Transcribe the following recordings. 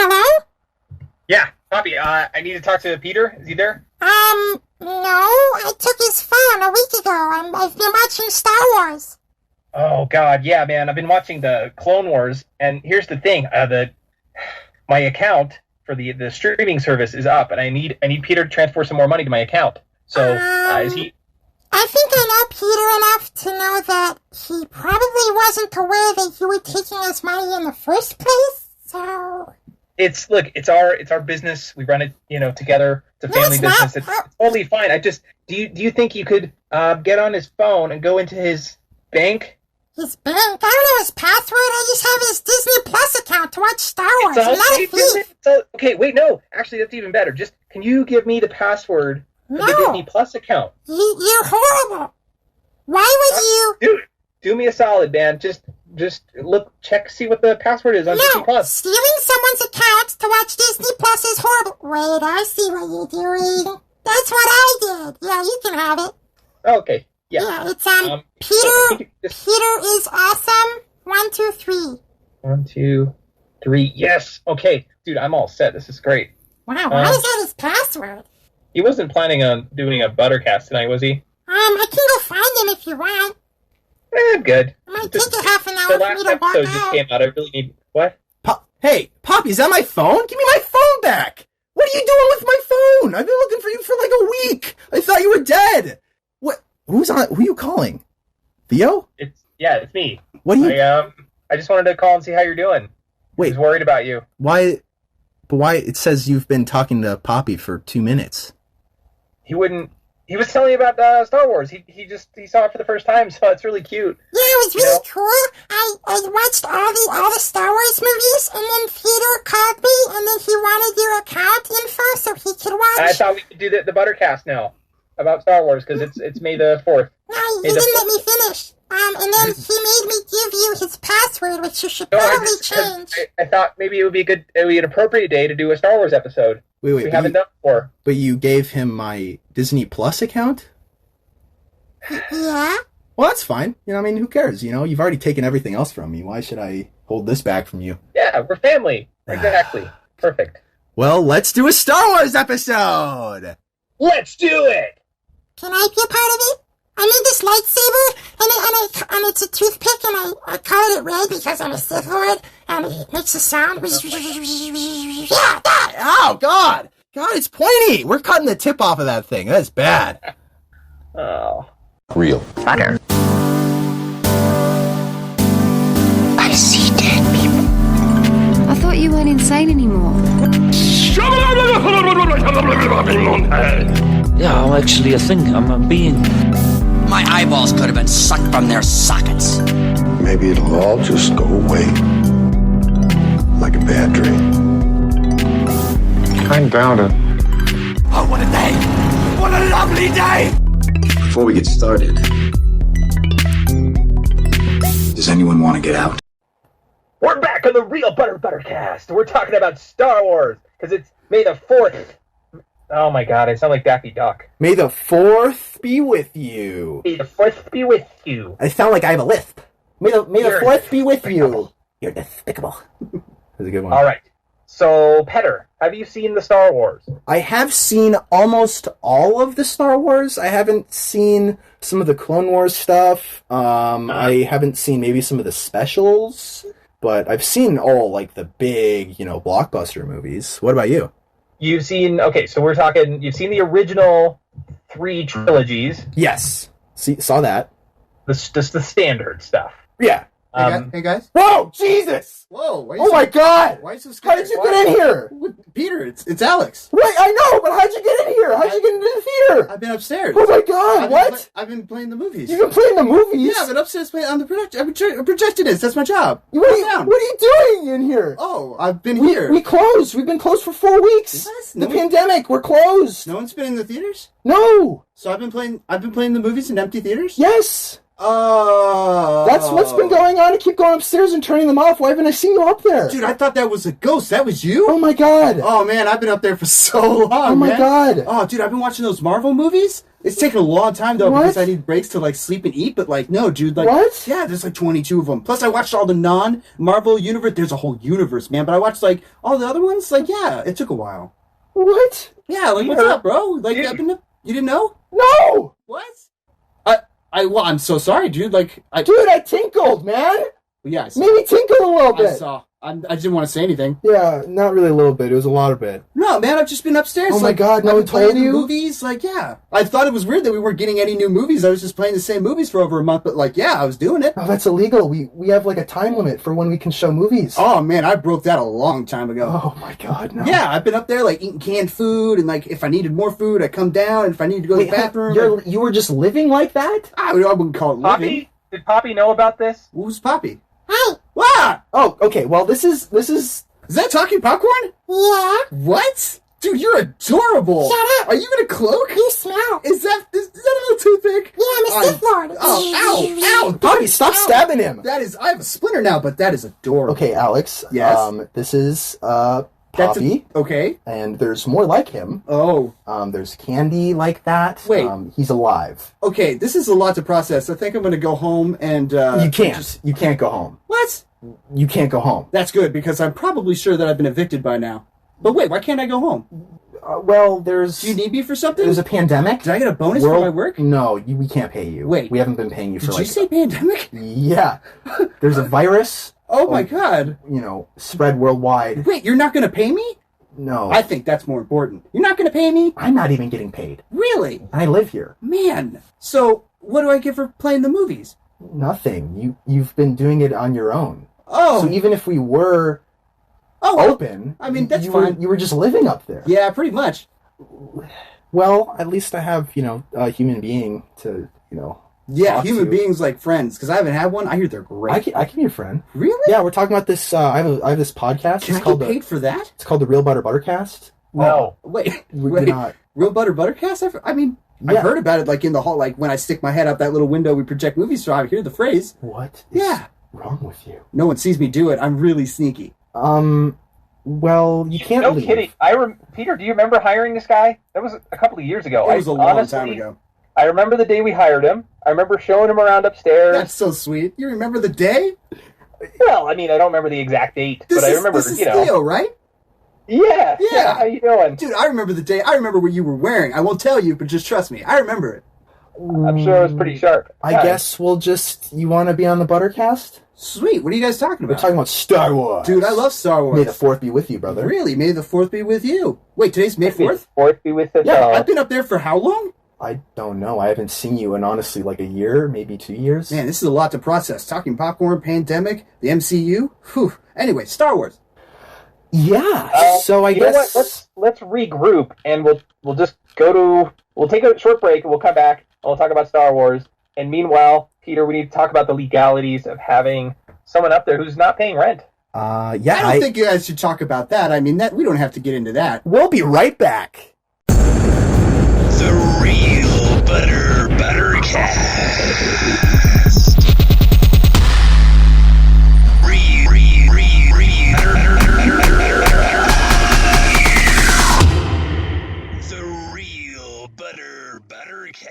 Hello? Yeah, Poppy, I need to talk to Peter. Is he there? No, I took his phone a week ago. I've been watching Star Wars. Oh, God, yeah, man. I've been watching the Clone Wars, and here's the thing. My account for the streaming service is up, and I need Peter to transfer some more money to my account. So, is he... I think I know Peter enough to know that he probably wasn't aware that you were taking his money in the first place, so... It's our business. We run it, together. It's a family business. It's totally fine. Do you think you could get on his phone and go into his bank? His bank? I don't know his password. I just have his Disney Plus account to watch Star Wars. I'm not a thief. Okay, wait, no. Actually, that's even better. Just, can you give me the password for the Disney Plus account? You're horrible. Why would you... Dude, do me a solid, man. Just look, see what the password is on Disney Plus. Stealing someone's account to watch Disney Plus is horrible. Wait, I see what you're doing. That's what I did. Yeah, you can have it. Okay, yeah. Yeah, it's, Peter is awesome. 1, 2, 3. 1, 2, 3. Yes. Okay, dude, I'm all set. This is great. Wow, why is that his password? He wasn't planning on doing a Buttercast tonight, was he? I can go find him if you want. I'm good. It might take a half an hour for me to walk out. Just came out. I really need... What? Hey, Poppy, is that my phone? Give me my phone back! What are you doing with my phone? I've been looking for you for like a week. I thought you were dead. What? Who are you calling? Theo? It's me. What are you... I just wanted to call and see how you're doing. Wait. I was worried about you. Why? But why? It says you've been talking to Poppy for 2 minutes. He was telling me about Star Wars. He saw it for the first time, so it's really cute. Yeah, it was really cool. I watched all the Star Wars movies, and then Theodore called me, and then he wanted your account info so he could watch. And I thought we could do the Buttercast now about Star Wars because it's May the 4th. No, he didn't let me finish. And then he made me give you his password, which you should probably change. I thought maybe it would be an appropriate day to do a Star Wars episode. Wait, we haven't done before. But you gave him my Disney Plus account? Yeah. Well, that's fine. Who cares? You've already taken everything else from me. Why should I hold this back from you? Yeah, we're family. Exactly. Perfect. Well, let's do a Star Wars episode! Let's do it! Can I be a part of it? I made this lightsaber, and it's a toothpick, and I colored it red because I'm a Sith Lord, and it makes a sound. Yeah, that! Oh, God! God, it's pointy! We're cutting the tip off of that thing. That's bad. Oh. Real butter. I see dead people. I thought you weren't insane anymore. Yeah, I'm actually a thing. I'm a being. My eyeballs could have been sucked from their sockets. Maybe it'll all just go away. Like a bad dream. I doubt it. Oh, what a day! What a lovely day! Before we get started, does anyone want to get out? We're back on the Real Butter Buttercast. We're talking about Star Wars because it's May the 4th. Oh my God, I sound like Daffy Duck. May the 4th be with you. May the 4th be with you. I sound like I have a lisp. May the 4th be with you. You're despicable. That's a good one. All right. So, Petter, have you seen the Star Wars? I have seen almost all of the Star Wars. I haven't seen some of the Clone Wars stuff. I haven't seen maybe some of the specials. But I've seen all, like, the big, blockbuster movies. What about you? You've seen, you've seen the original 3 trilogies. Yes. Saw that. Just the standard stuff. Yeah. Hey guys. Whoa, Jesus! Whoa! Oh my God! Why are you so scared? How did you get in here? Peter, it's Alex. Right, I know, but how'd you get in here? How'd you get into the theater? I've been upstairs. Oh my God! What? I've been playing the movies. You've been playing the movies? Yeah, I've been upstairs playing on the projector. I'm a projectionist. That's my job. What are you doing in here? Oh, I've been here. We closed. We've been closed for 4 weeks. What? The pandemic. We're closed. No one's been in the theaters? No. So I've been playing the movies in empty theaters? Yes. Oh. That's what's been going on. I keep going upstairs and turning them off. Why haven't I seen you up there? Dude, I thought that was a ghost. That was you? Oh my god. Oh man, I've been up there for so long, Oh my man. god. Oh, dude, I've been watching those Marvel movies. It's taken a long time, though, What? because I need breaks to, like, sleep and eat, but, like, no, dude, like... What? Yeah, there's, like, 22 of them. Plus, I watched all the non-Marvel universe. There's a whole universe, man, but I watched, like, all the other ones. Like, yeah, it took a while. What? Yeah, like, what's up, bro? Like, you didn't know? No! What? Well, I'm so sorry, dude. Like, Dude, I tinkled, man! yeah, I saw. Maybe tinkle a little bit. I saw. I just didn't want to say anything. Yeah, not really a little bit. It was a lot of bit. No, man, I've just been upstairs. Oh my like, God, no I've one been playing told you? movies, like, yeah. I thought it was weird that we weren't getting any new movies. I was just playing the same movies for over a month, but, like, yeah, I was doing it. Oh, that's illegal. We have like a time limit for when we can show movies. Oh, man, I broke that a long time ago. Oh my god, no. Yeah, I've been up there, like, eating canned food, and, like, if I needed more food, I'd come down, and if I needed to go to the bathroom... You were just living like that? I wouldn't call it living. Poppy? Did Poppy know about this? Who's Poppy? Hey, What? Oh, okay, well, this is... Is that talking popcorn? yeah, What? Dude, you're adorable. Shut up. Are you in a cloak? you smell. Is that a little toothpick? Yeah, I'm a Sith Lord. Oh, ow, ow. Poppy, stop stabbing him! I have a splinter now, but that is adorable. Okay, Alex. Yes? This is, That's Poppy, okay. and there's more like him. Oh, There's Candy like that. Wait. He's alive. okay, this is a lot to process. I think I'm going to go home and... You can't. You can't go home. What? You can't go home. That's good, because I'm probably sure that I've been evicted by now. But wait, why can't I go home? Well, there's... Do you need me for something? There's a pandemic. Did I get a bonus for my work? No, we can't pay you. Wait. We haven't been paying you for Did like... you say pandemic? Yeah. There's a virus, Oh my god. spread worldwide. Wait, you're not going to pay me? No. I think that's more important. You're not going to pay me? I'm not even getting paid. Really? I live here. Man. So, what do I get for playing the movies? Nothing. You've been doing it on your own. Oh. So even if we were open, I mean, that's you fine. you were just living up there. Yeah, pretty much. Well, at least I have, a human being to, Yeah, talk human to. beings like friends, because I haven't had one. I hear they're great. I can be your friend. Really? Yeah, we're talking about this. I have this podcast. Can It's I called get paid for that? It's called the Real Butter Buttercast. No. Wait, We're not. Real Butter Buttercast? Yeah. I've heard about it, like, in the hall, like, when I stick my head out that little window we project movies through, I hear the phrase. What is Yeah. wrong with you? No one sees me do it. I'm really sneaky. Well, you can't No leave. kidding. Peter, do you remember hiring this guy? That was a couple of years ago. It was a long time ago. I remember the day we hired him. I remember showing him around upstairs. That's so sweet. You remember the day? Well, I don't remember the exact date, but I remember, This is Theo, right? Yeah. Yeah. How you doing? Dude, I remember the day. I remember what you were wearing. I won't tell you, but just trust me. I remember it. I'm sure it was pretty sharp. I Yeah. guess we'll just... You want to be on the Buttercast? Sweet. What are you guys talking We're about? talking about Star Wars. Dude, I love Star Wars. May the 4th be with you, brother. Really? May the 4th be with you. Wait, today's May 4th? Fourth be with us Yeah, all. I've been up there for how long? I don't know. I haven't seen you in, honestly, like a year, maybe 2 years. Man, this is a lot to process. Talking popcorn, pandemic, the MCU. Whew. Anyway, Star Wars. Yeah, so I you know guess... what? Let's regroup, and we'll just we'll take a short break, and we'll come back, and we'll talk about Star Wars. And meanwhile, Peter, we need to talk about the legalities of having someone up there who's not paying rent. Yeah, I don't think you guys should talk about that. I mean, we don't have to get into that. We'll be right back. The Real Butter Buttercast. The Real Butter Buttercast.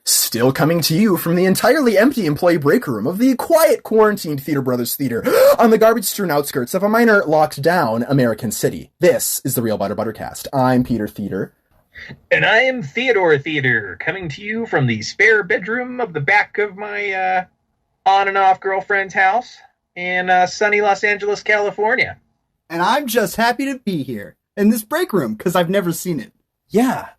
Still coming to you from the entirely empty employee break room of the quiet, quarantined Theodore Brothers Theater on the garbage-strewn outskirts of a minor, locked-down American city. This is the Real Butter Buttercast. I'm Peter Theodore. And I am Theodore Theodore, coming to you from the spare bedroom of the back of my on and off girlfriend's house in sunny Los Angeles, California. And I'm just happy to be here in this break room because I've never seen it. Yeah,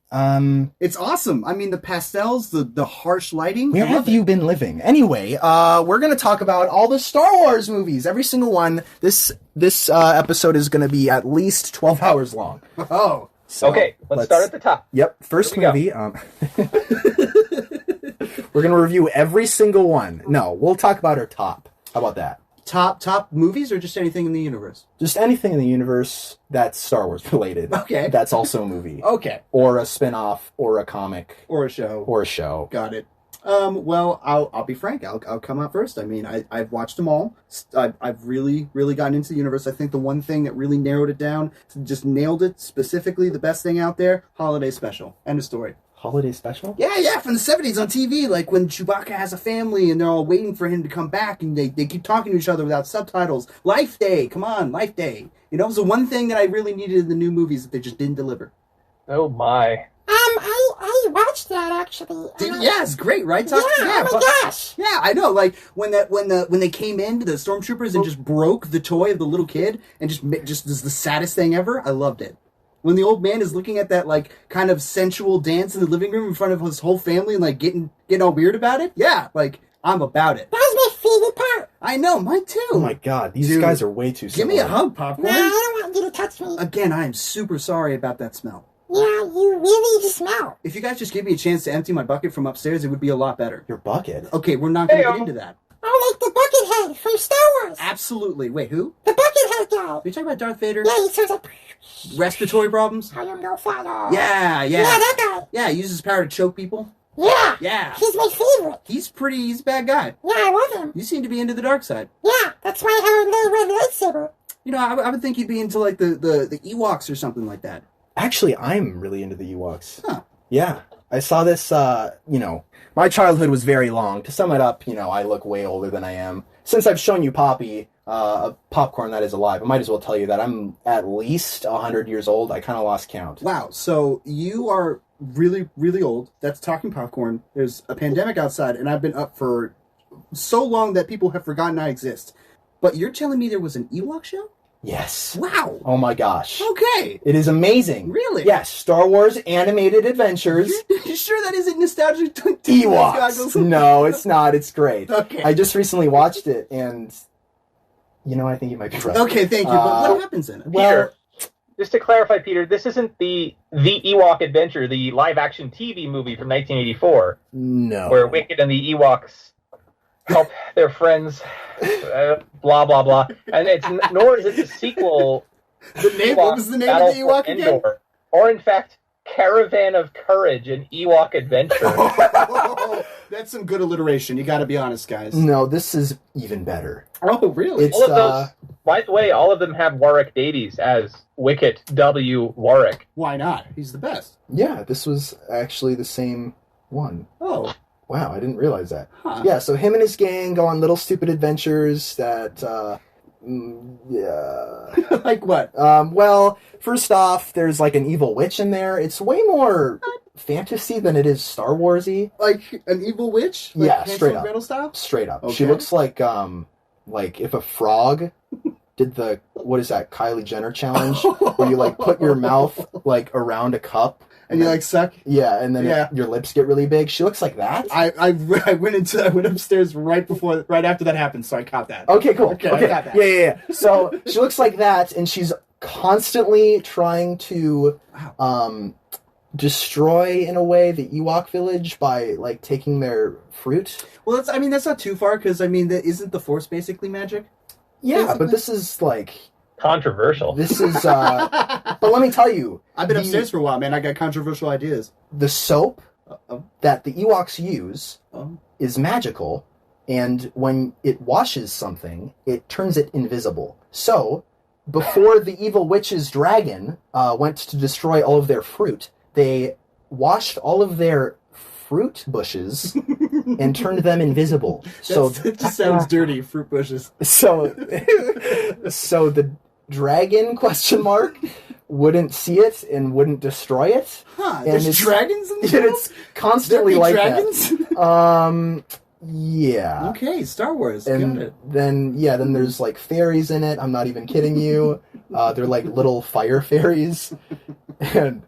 It's awesome. I mean, the pastels, the harsh lighting. where have you been living? Anyway, we're going to talk about all the Star Wars movies, every single one. This episode is going to be at least 12 hours long. Oh. So Okay, let's start at the top. Yep, first Here we movie. We're going to review every single one. No, we'll talk about our top. How about that? top movies or just anything in the universe? Just anything in the universe that's Star Wars related. Okay. That's also a movie. Okay. Or a spin-off, or a comic. Or a show. Or a show. Got it. Well, I'll be frank. I'll come out first. I mean, I've watched them all. I've really, really gotten into the universe. I think the one thing that really narrowed it down, just nailed it specifically, the best thing out there, holiday special. End of story. Holiday special? Yeah, from the 70s on TV, like when Chewbacca has a family and they're all waiting for him to come back and they keep talking to each other without subtitles. Life Day, come on, Life Day. You know, it was the one thing that I really needed in the new movies that they just didn't deliver. Oh my. I watched that actually. Yeah, it's great, right? Yeah, oh my gosh. Yeah, I know. Like when they came in, the stormtroopers, and just broke the toy of the little kid, and just is the saddest thing ever. I loved it. When the old man is looking at that like kind of sensual dance in the living room in front of his whole family and like getting all weird about it. Yeah, like I'm about it. That was my favorite part. I know, mine too. Oh my god, these guys are way too Give similar. me a hug, Popcorn. No, I don't want you to touch me. Again, I am super sorry about that smell. Yeah, you really smell. If you guys just give me a chance to empty my bucket from upstairs, it would be a lot better. Your bucket? Okay, we're not going to get into that. Oh, like the Buckethead from Star Wars. Absolutely. Wait, who? The Buckethead guy. Are you talking about Darth Vader? Yeah, he sounds like... Respiratory problems? I am no father. Yeah. Yeah, that guy. Yeah, he uses his power to choke people. Yeah. Yeah. He's my favorite. He's a bad guy. Yeah, I love him. You seem to be into the dark side. Yeah, that's why I have a little red lightsaber. You know, I would think you'd be into like the Ewoks or something like that. Actually, I'm really into the Ewoks. Huh. Yeah. I saw this, my childhood was very long. To sum it up, I look way older than I am. Since I've shown you Poppy, a popcorn that is alive, I might as well tell you that I'm at least 100 years old. I kind of lost count. Wow, so you are really, really old. That's talking popcorn. There's a pandemic outside, and I've been up for so long that people have forgotten I exist. But you're telling me there was an Ewok show? Yes. Wow. Oh my gosh. Okay. It is amazing. Really? Yes, Star Wars animated adventures. You sure that isn't nostalgic to Ewoks. No, it's not. It's great. Okay. I just recently watched it, and I think you might be right. Okay, thank you. But what happens in it? Peter, just to clarify, Peter, this isn't the Ewok Adventure, the live-action TV movie from 1984. No. Where Wicket and the Ewoks help their friends, blah, blah, blah. And nor is it the sequel. What was the name of the Ewok again? Or, in fact, Caravan of Courage, an Ewok adventure. That's some good alliteration. You got to be honest, guys. No, this is even better. Oh, really? It's, all of those, by the way, all of them have Warwick Davies as Wicket W. Warwick. Why not? He's the best. Yeah, this was actually the same one. Oh. Wow, I didn't realize that. Huh. Yeah, so him and his gang go on little stupid adventures that, yeah. Like what? Well, first off, there's like an evil witch in there. It's way more fantasy than it is Star Warsy. Like an evil witch? Like Yeah, Hansel straight and up. Gretel style? Straight up. Okay. She looks like if a frog did the, what is that, Kylie Jenner challenge? Where you like put your mouth like around a cup. And you like suck? Yeah, and then your lips get really big. She looks like that. I went upstairs right after that happened, so I caught that. Okay, cool. Okay, Okay. I got that. Yeah. So she looks like that, and she's constantly trying to destroy, in a way, the Ewok village by like taking their fruit. Well, that's not too far, because isn't the Force basically magic? Yeah, but this is like controversial. This is, but let me tell you, I've been upstairs for a while, man. I got controversial ideas. The soap that the Ewoks use is magical, and when it washes something, it turns it invisible. So, before the evil witch's dragon went to destroy all of their fruit, they washed all of their fruit bushes and turned them invisible. It just sounds dirty, fruit bushes. So the dragon, wouldn't see it and wouldn't destroy it. Huh, and there's dragons in the and it's constantly like dragons? that. Yeah. Okay, Star Wars. And got it. then there's like fairies in it. I'm not even kidding you. They're like little fire fairies. And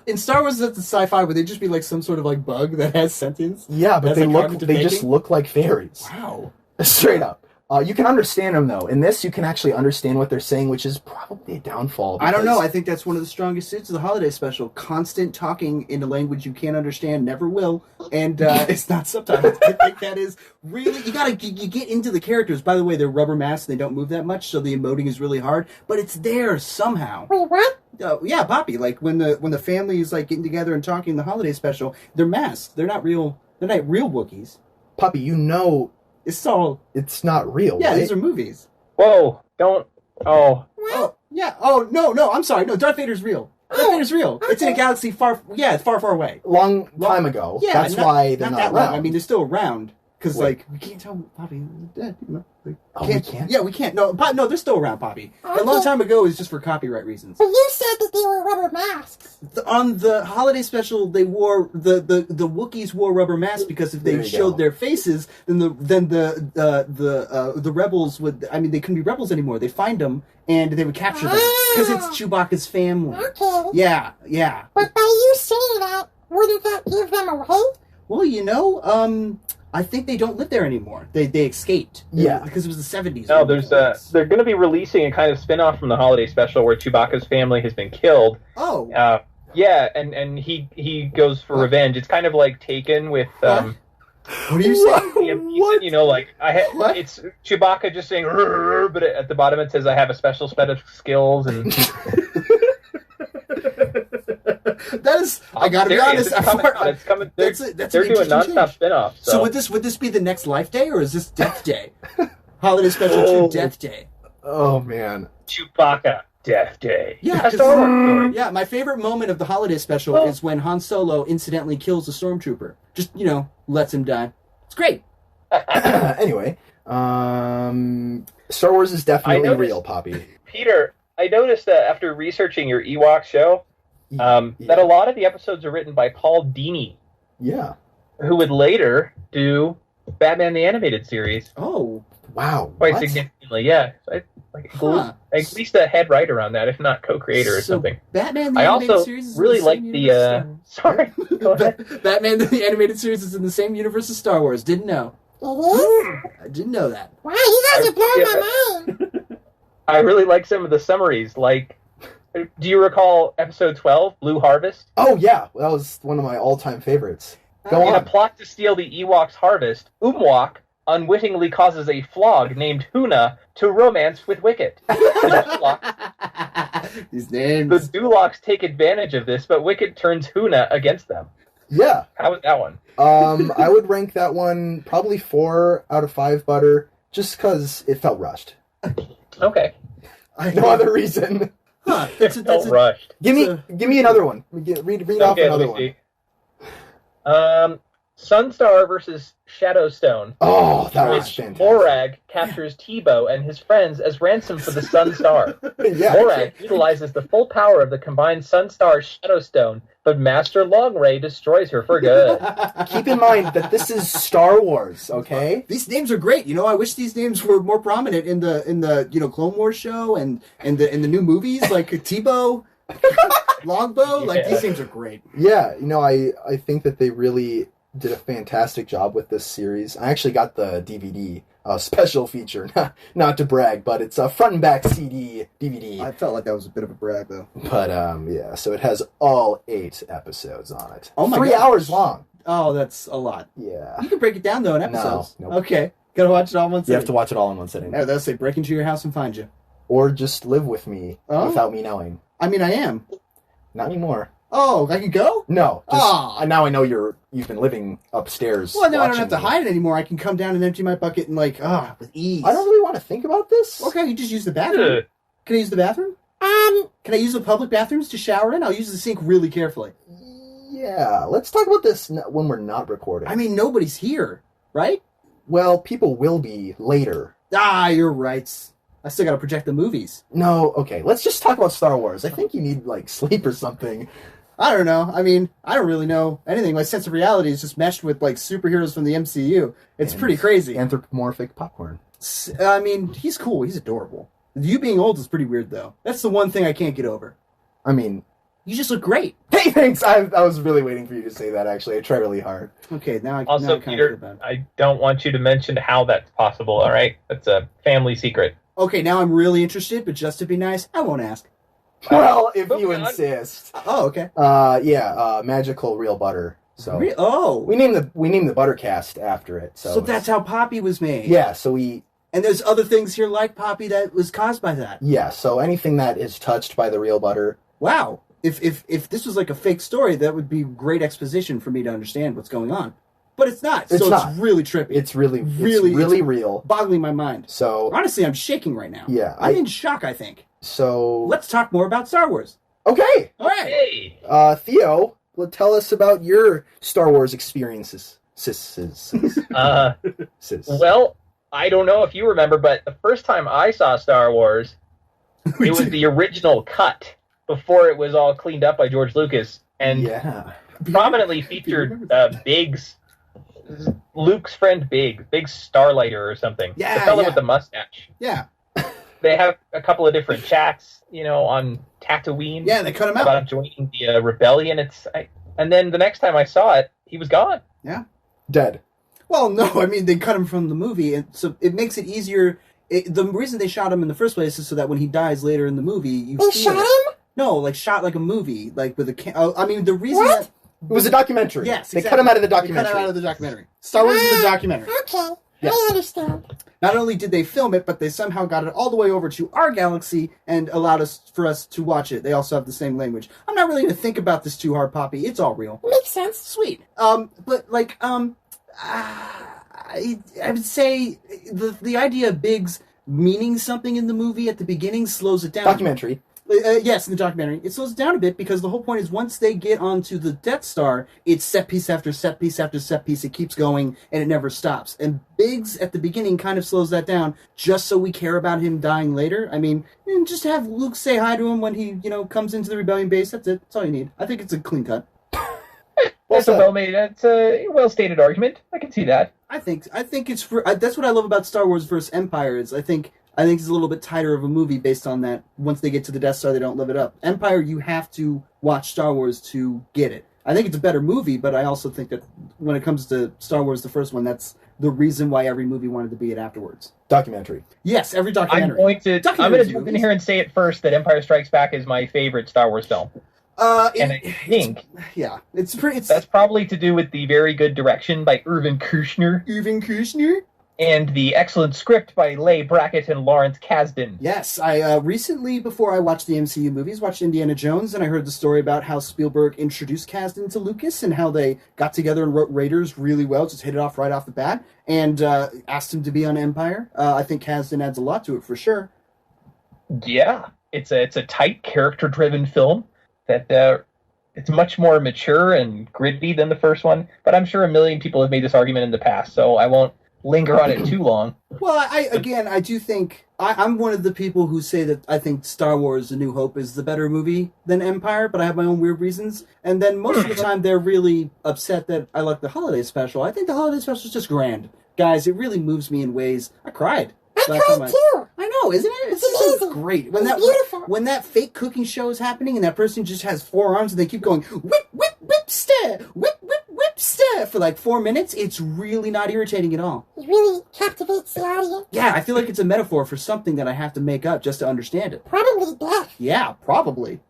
in Star Wars, that's the sci-fi, would they just be like some sort of like bug that has sentience? yeah, but That's they like look cognitive they thinking? just look like fairies. Wow. Straight up. You can understand them, though. In this, you can actually understand what they're saying, which is probably a downfall. I don't know. because- I think that's one of the strongest suits of the holiday special. Constant talking in a language you can't understand, never will, and it's not subtitles. I think that is really... You get into the characters. By the way, they're rubber masks. They don't move that much, so the emoting is really hard, but it's there somehow. Wait, what? Yeah, Poppy. Like, when the family is, like, getting together and talking the holiday special, they're masks. They're not real Wookiees. Puppy, you know It's all... it's not real, Yeah, right? these are movies. Whoa! Don't. Oh. Oh, yeah. Oh, no, I'm sorry. No, Darth Vader's real. Darth Vader's real. It's in a galaxy far away. Long time ago. Yeah, That's why they're not that around. long. I mean, they're still around. Because, Wait. like, we can't tell Poppy dead, you know? Like, Oh, we can't? Yeah, we can't. No, they're still around, Poppy. A long time ago is just for copyright reasons. But you said that they were rubber masks. On the holiday special, they wore the Wookiees wore rubber masks because if There they you showed go. their faces, then the rebels would. I mean, they couldn't be rebels anymore. They'd find them and they would capture them because it's Chewbacca's family. Okay. Yeah. But by you saying that, wouldn't that give them away? Well, you know, I think they don't live there anymore. They escaped. Yeah. Because it was the 70s. No, they're going to be releasing a kind of spin-off from the holiday special where Chewbacca's family has been killed. Oh. Yeah, and he goes for revenge. It's kind of like Taken with What are you saying? you know, like What? it's Chewbacca just saying, "Rrr," but at the bottom it says, "I have a special set of skills." And That is, I gotta be honest. It's coming. They're That's an doing interesting nonstop change. spin-off. So would this be the next Life Day, or is this Death Day? Holiday Special 2 Death Day. Oh, man. Chewbacca Death Day. Yeah, A Star Wars story. Yeah, my favorite moment of the holiday special is when Han Solo incidentally kills a stormtrooper. Just, lets him die. It's great. Anyway, Star Wars is definitely noticed- real, Poppy. Peter, I noticed that after researching your Ewok show, that a lot of the episodes are written by Paul Dini, Yeah. who would later do Batman the Animated Series Oh. Wow. quite what? significantly. Yeah, at least a head writer on that, if not co-creator or So something. Batman the I Animated also Series is in really the like same the. universe as Star Wars. Sorry, go ahead. Batman the Animated Series is in the same universe as Star Wars. Didn't know. It is? I didn't know that. Wow, you guys are blowing my mind. I really like some of the summaries. Like, do you recall episode 12, Blue Harvest? Oh, yeah. That was one of my all-time favorites. Go In a on. plot to steal the Ewoks' harvest, Umwok unwittingly causes a flog named Huna to romance with Wicket. These The names. Dulocs take advantage of this, but Wicket turns Huna against them. Yeah. How was that one? I would rank that one probably 4 out of 5 butter, just because it felt rushed. Okay. No other reason. Huh, Felt rushed. Give me another one. Read off Okay, let another me one. see. Sunstar versus Shadowstone. Oh, that was Which fantastic. Morag captures Tebow and his friends as ransom for the Sunstar. Yeah. Morag utilizes the full power of the combined Sunstar Shadowstone, but Master Longray destroys her for good. Keep in mind that this is Star Wars, okay? These names are great. I wish these names were more prominent in the Clone Wars show and in the new movies like Tebow, Longbow. Like these names are great. Yeah, I think that they really did a fantastic job with this series. I actually got the DVD special feature, not to brag, but it's a front and back CD DVD. I felt like that was a bit of a brag though. But yeah, so it has all 8 episodes on it. Oh my 3 gosh. hours long. Oh, that's a lot. Yeah. You can break it down though in episodes. nope. Okay, gotta watch it all in one You sitting. have to watch it all in one sitting. Yeah, they'll say break into your house and find you. Or just live with me Oh. without me knowing. I mean, I am. Not anymore. Oh, I can go? No. Just, Aw. now I know you've been living upstairs. Well, now I don't have to watching me. hide it anymore. I can come down and empty my bucket and with ease. I don't really want to think about this. Okay, you just use the bathroom. Ugh. Can I use the bathroom? Can I use the public bathrooms to shower in? I'll use the sink really carefully. Yeah, let's talk about this when we're not recording. I mean, nobody's here, right? Well, people will be later. Ah, you're right. I still gotta project the movies. No, okay, let's just talk about Star Wars. I think you need, sleep or something. I don't know. I mean, I don't really know anything. My sense of reality is just meshed with, superheroes from the MCU. It's pretty crazy. Anthropomorphic popcorn. I mean, he's cool. He's adorable. You being old is pretty weird, though. That's the one thing I can't get over. I mean, You just look great. Hey, thanks. I was really waiting for you to say that, actually. I try really hard. Okay, now I Also, now I kind of Peter, feel bad. I don't want you to mention how that's possible, all right? That's a family secret. Okay, now I'm really interested, but just to be nice, I won't ask. Well, if moving you on. insist. Oh, okay. Magical real butter. So we named the Buttercast after it. So that's how Poppy was made. Yeah, so we... And there's other things here like Poppy that was caused by that. Yeah, so anything that is touched by the real butter... Wow. If this was like a fake story, that would be great exposition for me to understand what's going on. But it's not. It's not. It's really trippy. It's really real. Boggling my mind. So honestly, I'm shaking right now. Yeah, I'm in shock, I think. So let's talk more about Star Wars. Okay. All right. Hey. Theo, tell us about your Star Wars experiences. Well, I don't know if you remember, but the first time I saw Star Wars, it was the original cut before it was all cleaned up by George Lucas, and prominently featured Biggs, Luke's friend Biggs Starlighter or something. Yeah, the fellow with the mustache. Yeah. They have a couple of different chats, on Tatooine. Yeah, they cut him out. About joining the rebellion. And then the next time I saw it, he was gone. Yeah. Dead. Well, no, I mean, they cut him from the movie, and so it makes it easier. The reason they shot him in the first place is so that when he dies later in the movie, They shot him? No, like shot like a movie, like with a. I mean, the reason What? that It was a documentary. yes, They cut him out of the They documentary. cut him out of the documentary. Star Wars is a documentary. Okay, Yes. I understand. Not only did they film it, but they somehow got it all the way over to our galaxy and allowed for us to watch it. They also have the same language. I'm not really going to think about this too hard, Poppy. It's all real. Makes sense. Sweet. But like, I would say the idea of Biggs meaning something in the movie at the beginning slows it down. Documentary. Yes, in the documentary. It slows it down a bit because the whole point is once they get onto the Death Star, it's set piece after set piece after set piece. It keeps going and it never stops. And Biggs at the beginning kind of slows that down just so we care about him dying later. I mean, just have Luke say hi to him when he, comes into the rebellion base. That's it. That's all you need. I think it's a clean cut. That's a well-stated argument. I can see that. I think it's that's what I love about Star Wars versus Empire is I think it's a little bit tighter of a movie based on that. Once they get to the Death Star, they don't live it up. Empire, you have to watch Star Wars to get it. I think it's a better movie, but I also think that when it comes to Star Wars, the first one, that's the reason why every movie wanted to be it afterwards. Documentary. Yes, every documentary. I'm going to jump in here and say it first that Empire Strikes Back is my favorite Star Wars film. And I think that's probably to do with the very good direction by Irvin Kershner. And the excellent script by Leigh Brackett and Lawrence Kasdan. Yes, I recently, before I watched the MCU movies, watched Indiana Jones, and I heard the story about how Spielberg introduced Kasdan to Lucas and how they got together and wrote Raiders really well, just hit it off right off the bat, and asked him to be on Empire. I think Kasdan adds a lot to it for sure. Yeah, it's a tight, character-driven film that it's much more mature and gritty than the first one, but I'm sure a million people have made this argument in the past, so I won't linger on it too long. Well, I do think I'm one of the people who say that I think Star Wars: A New Hope is the better movie than Empire, but I have my own weird reasons. And then most of the time they're really upset that I like the holiday special. I think the holiday special is just grand. Guys, it really moves me in ways. I cried. I cried too. I know, isn't it? It's amazing. So great. It's beautiful. When that fake cooking show is happening and that person just has 4 arms and they keep going whip, whip, whip, stare, whip, whip, whip, stare for like 4 minutes, it's really not irritating at all. It really captivates the audience. Yeah, I feel like it's a metaphor for something that I have to make up just to understand it. Probably death. Yeah, probably.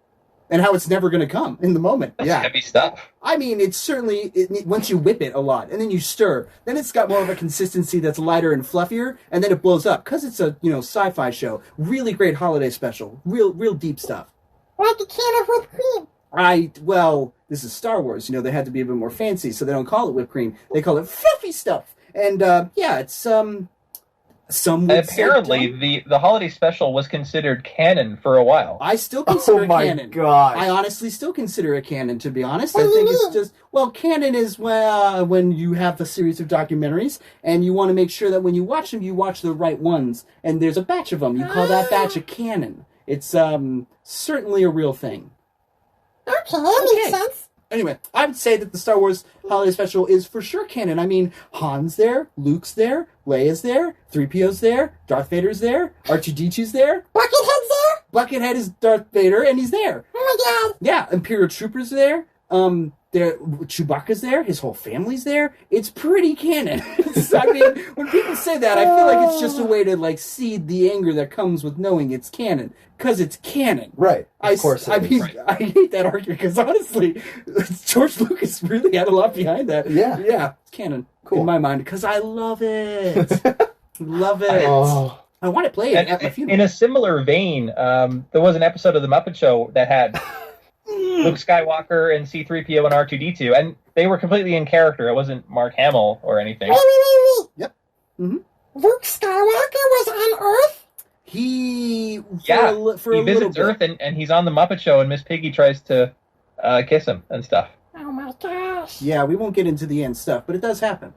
And how it's never going to come in the moment. That's yeah, heavy stuff. I mean, it's certainly, once you whip it a lot, and then you stir, then it's got more of a consistency that's lighter and fluffier, and then it blows up, because it's a, sci-fi show. Really great holiday special. Real deep stuff. Like a can of whipped cream. Well, this is Star Wars, they had to be a bit more fancy, so they don't call it whipped cream. They call it fluffy stuff. And, yeah, it's, some would apparently the holiday special was considered canon for a while. I still consider it canon. Gosh. I honestly still consider it canon, to be honest. I think it's just, canon is when you have a series of documentaries and you want to make sure that when you watch them, you watch the right ones. And there's a batch of them. You call that batch a canon. It's certainly a real thing. Okay, that makes sense. Anyway, I would say that the Star Wars Holiday Special is for sure canon. I mean, Han's there, Luke's there, Leia's there, 3PO's there, Darth Vader's there, R2-D2's there. Buckethead's there? Buckethead is Darth Vader, and he's there. Oh my god. Yeah, Imperial Troopers there. Chewbacca's there. His whole family's there. It's pretty canon. I mean, when people say that, I feel like it's just a way to like seed the anger that comes with knowing it's canon, because it's canon. Right. Of course. I mean, I hate that argument because honestly, George Lucas really had a lot behind that. Yeah. Yeah, it's canon. Cool. In my mind, because I love it. Love it. Oh. I want to play it at my funeral. In a similar vein, there was an episode of The Muppet Show that had Luke Skywalker and C-3PO and R2-D2, and they were completely in character. It wasn't Mark Hamill or anything. Wait. Yep. Luke Skywalker was on Earth? He little visits bit. Earth, and he's on The Muppet Show, and Miss Piggy tries to kiss him and stuff. Oh my gosh. Yeah, we won't get into the end stuff, but it does happen.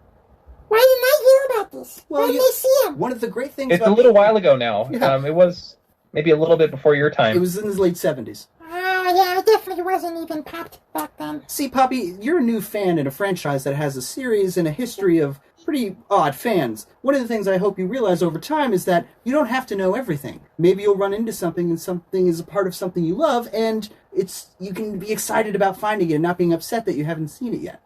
Why didn't I hear about this? Well, Why didn't I see him? One of the great things It's a about little while ago now. Yeah. It was maybe a little bit before your time. it was in the late 70s. Oh, yeah, I definitely wasn't even popped back then. See, Poppy, you're a new fan in a franchise that has a series and a history of pretty odd fans. One of the things I hope you realize over time is that you don't have to know everything. Maybe you'll run into something and something is a part of something you love, and you can be excited about finding it and not being upset that you haven't seen it yet.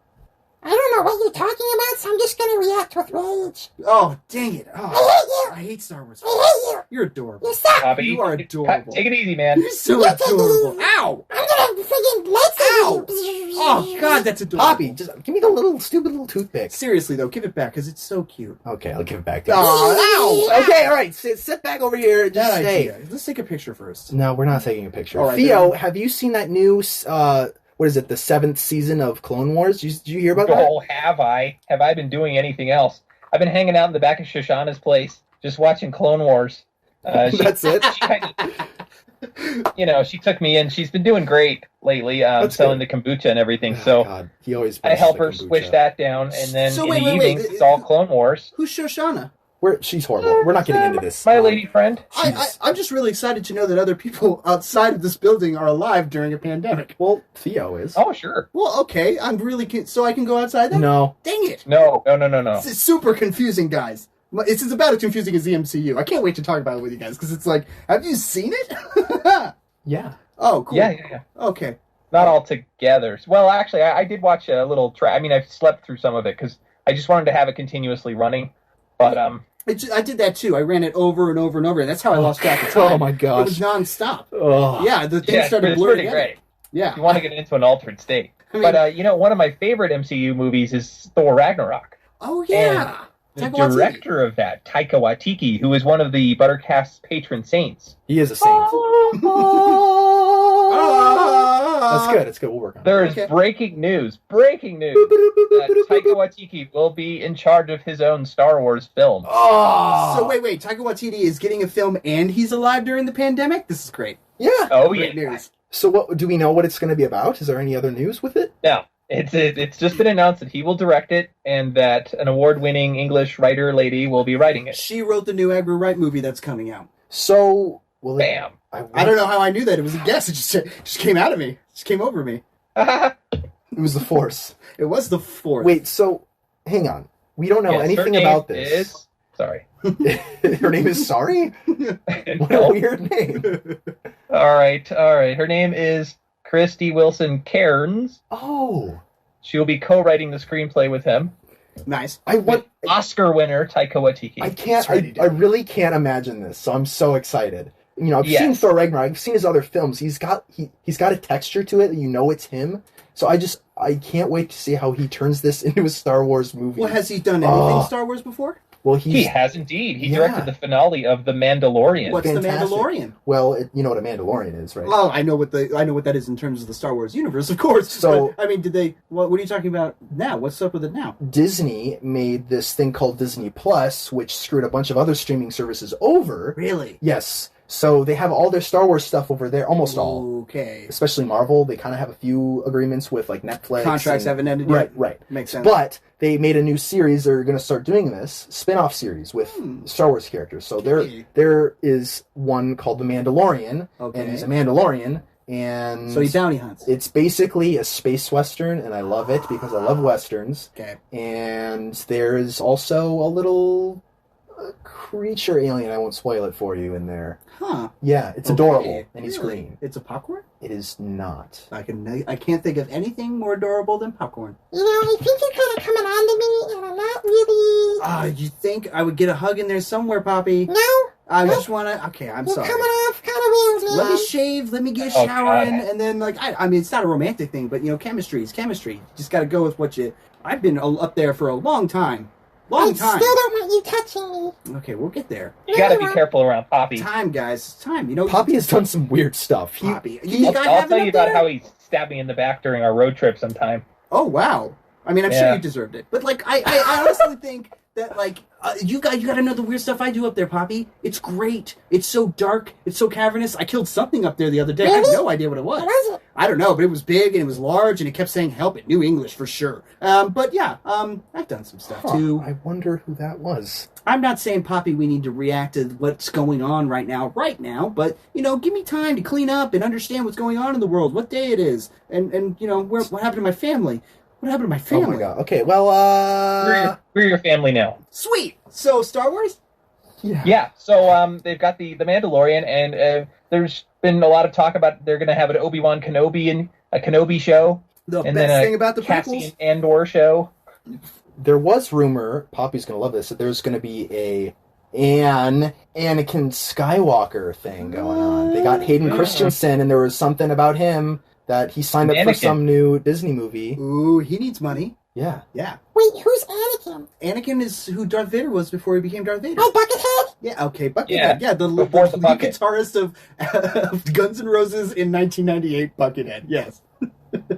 I don't know what you're talking about, so I'm just gonna react with rage. Oh, dang it. I Oh, hate you! I hate Star Wars. I hate you! You're adorable. You suck! Bobby, You are adorable. Take it easy, man. You're so You're taking adorable. it easy. Ow! I'm gonna freaking lightsaber you! Oh, God, that's adorable. Poppy, just give me the stupid little toothpick. Seriously, though, give it back, because it's so cute. Okay, I'll give it back to you. Oh, Ow! Okay, all right. Sit back over here and just That stay. idea. Let's take a picture first. No, we're not taking a picture. All right, Theo, then. have you seen that new, what is it, the 7th season of Clone Wars? Did you hear about that? Oh, have I? Have I been doing anything else? I've been hanging out in the back of Shoshana's place, just watching Clone Wars. That's it? She kind of, she took me in. She's been doing great lately, selling the kombucha and everything. Oh, So God. He always I help her posts the kombucha. swish that down, and then So in wait, the wait, evenings, wait. it's all Clone Wars. Who's Shoshana? She's horrible. We're not getting into this. My lady friend. I'm just really excited to know that other people outside of this building are alive during a pandemic. Well, Theo is. Oh, sure. Well, okay, I'm really so I can go outside then? No. Dang it. No. This is super confusing, guys. It's about as confusing as the MCU. I can't wait to talk about it with you guys, because it's like, have you seen it? Yeah. Oh, cool. Yeah. Okay. Not all together. Well, actually, I did watch a little I slept through some of it because I just wanted to have it continuously running. But I did that too. I ran it over and over and over, and that's how I lost track of time. Oh, my gosh. It was nonstop. Oh. Yeah, the thing started it's blurring pretty together. great. Yeah. You want to get into an altered state. I mean- But one of my favorite MCU movies is Thor Ragnarok. Oh, yeah. The Taika Waititi. director of that, Taika Waititi, who is one of the Buttercast's patron saints. He is a saint. Ah. That's good. It's good. We'll work on it. There's Okay. breaking news that Taika Waititi will be in charge of his own Star Wars film. Oh. So wait, Taika Waititi is getting a film and he's alive during the pandemic? This is great. Yeah. Oh, Great yeah. news. So what do we know what it's going to be about? Is there any other news with it? No, it's just been announced that he will direct it and that an award-winning English writer lady will be writing it. She wrote the new Edgar Wright movie that's coming out. So, well, Bam. I don't know how I knew that. It was a guess. It just came out of me. It just came over me. It was the Force. It was the fourth. Wait, so hang on. We don't know Yes, her anything name about this. Sorry. Her name is Sorry? What a No. weird name. All right. Her name is Christy Wilson Cairns. Oh. She'll be co-writing the screenplay with him. Nice. I want. Oscar winner Taika Waititi. I can't. That's right, he did. I really can't imagine this. So I'm so excited. I've Yes. seen Thor Ragnarok. I've seen his other films. He's got a texture to it. It's him. So I can't wait to see how he turns this into a Star Wars movie. Well, has he done anything Star Wars before? Well, He has indeed. He Yeah. directed the finale of The Mandalorian. What's Fantastic. the Mandalorian? Well, you know what a Mandalorian is, right? Well, I know what that is in terms of the Star Wars universe, of course. So- but, I mean, did they? What are you talking about now? What's up with it now? Disney made this thing called Disney Plus, which screwed a bunch of other streaming services over. Really? Yes. So they have all their Star Wars stuff over there, almost all. Okay. Especially Marvel. They kind of have a few agreements with like Netflix. Contracts haven't ended yet. Right. Makes sense. But they made a new series. They're going to start doing this spin-off series with Star Wars characters. So Okay. there is one called The Mandalorian, Okay. and he's a Mandalorian, and So he bounty hunts. it's basically a space western, and I love it because I love westerns. Okay. And there is also a little creature alien. I won't spoil it for you in there. Huh. Yeah, it's adorable, and he's green. It's a popcorn? It is not. I can't think of anything more adorable than popcorn. You know, I think you're kind of coming on to me, and I'm not really... You think I would get a hug in there somewhere, Poppy? No. I just want to... Okay, I'm You're sorry. coming off kind of weird, man. Let me shave, let me get a shower in, and then, like, I mean, it's not a romantic thing, but, you know, chemistry is chemistry. You just got to go with what you... I've been up there for a long time. I still don't want you touching me. Okay, we'll get there. You gotta be careful around Poppy. Time, guys. It's time. You know, Poppy has done some weird stuff. Poppy. I'll tell you about how he stabbed me in the back during our road trip sometime. Oh, wow. I mean, I'm sure you deserved it. But, like, I honestly think that, like, you got to know the weird stuff I do up there, Poppy. It's great. It's so dark. It's so cavernous. I killed something up there the other day. Really? I have no idea what it was. What was it? I don't know, but it was big and it was large and it kept saying help in New English for sure. But yeah, I've done some stuff too. I wonder who that was. I'm not saying, Poppy, we need to react to what's going on right now, but, you know, give me time to clean up and understand what's going on in the world, what day it is, and you know, what happened to my family. What happened to my family? Oh my god. Okay, well, We're your family now. Sweet! So, Star Wars? Yeah, so they've got the Mandalorian, and there's been a lot of talk about they're going to have an Obi-Wan Kenobi and a Kenobi show. The and best then thing about the Cassian prequels? Andor show. there was rumor, Poppy's going to love this, that there's going to be an Anakin Skywalker thing going on. They got Hayden Christensen, and there was something about him that he signed up for some new Disney movie. Ooh, he needs money. Yeah. Yeah. Wait, who's Anakin? Anakin is who Darth Vader was before he became Darth Vader. Oh, Buckethead? Yeah, okay, Buckethead. Yeah, the lead guitarist of Guns N' Roses in 1998, Buckethead, yes.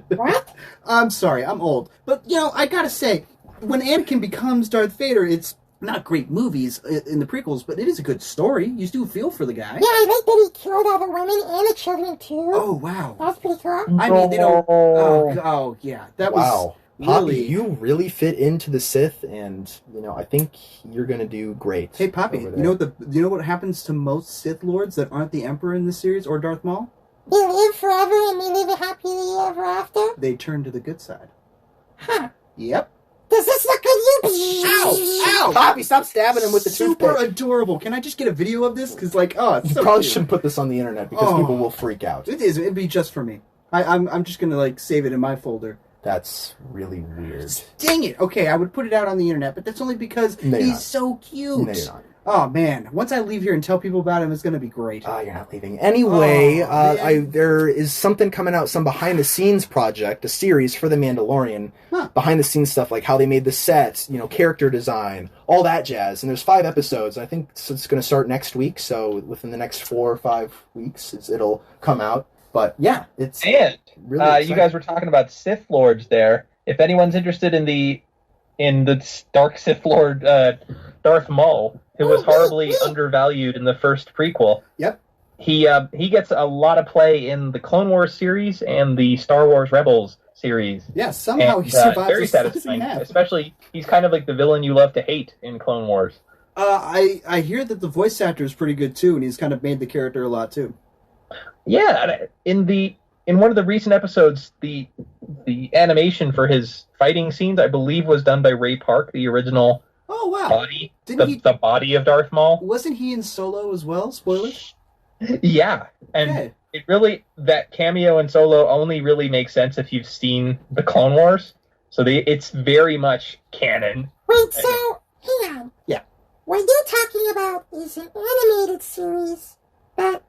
What? I'm sorry, I'm old. But, you know, I gotta say, when Anakin becomes Darth Vader, it's not great movies in the prequels, but it is a good story. You do feel for the guy. Yeah, I like that he killed all the women and the children, too. Oh, wow. That's pretty cool. I mean, they don't... Oh yeah. That was... Poppy, really... you really fit into the Sith, and you know I think you're gonna do great. Hey, Poppy, you know what happens to most Sith lords that aren't the Emperor in this series or Darth Maul? They live forever and they live happily ever after? They turn to the good side. Huh. Yep. Does this look at you? Ow! Ow! Poppy, stop stabbing him with the Super toothpick. adorable. Can I just get a video of this? Because, like, oh, it's You so probably cute. shouldn't put this on the internet because people will freak out. It is. It'd be just for me. I'm just gonna, like, save it in my folder. That's really weird. Dang it! Okay, I would put it out on the internet, but that's only because he's so cute. No, you're not. Oh man! Once I leave here and tell people about him, it's gonna be great. You're not leaving. Anyway, there is something coming out, some behind-the-scenes project, a series for The Mandalorian. Behind-the-scenes stuff, like how they made the sets, you know, character design, all that jazz. And there's 5 episodes. I think it's going to start next week, so within the next 4 or 5 weeks, it'll come out. But yeah, it's and really you guys were talking about Sith Lords there. If anyone's interested in the Dark Sith Lord Darth Maul, who was horribly undervalued in the first prequel. Yep. He gets a lot of play in the Clone Wars series and the Star Wars Rebels series. Yeah, somehow he survives. Very satisfying. Especially, he's kind of like the villain you love to hate in Clone Wars. I hear that the voice actor is pretty good too, and he's kind of made the character a lot too. Yeah, in one of the recent episodes, the animation for his fighting scenes, I believe, was done by Ray Park, the original. Oh wow! Body, the body of Darth Maul. Wasn't he in Solo as well? Spoilers. Yeah, and it really, that cameo in Solo only really makes sense if you've seen the Clone Wars. So it's very much canon. Wait, so hang on. Yeah. What you're talking about is an animated series that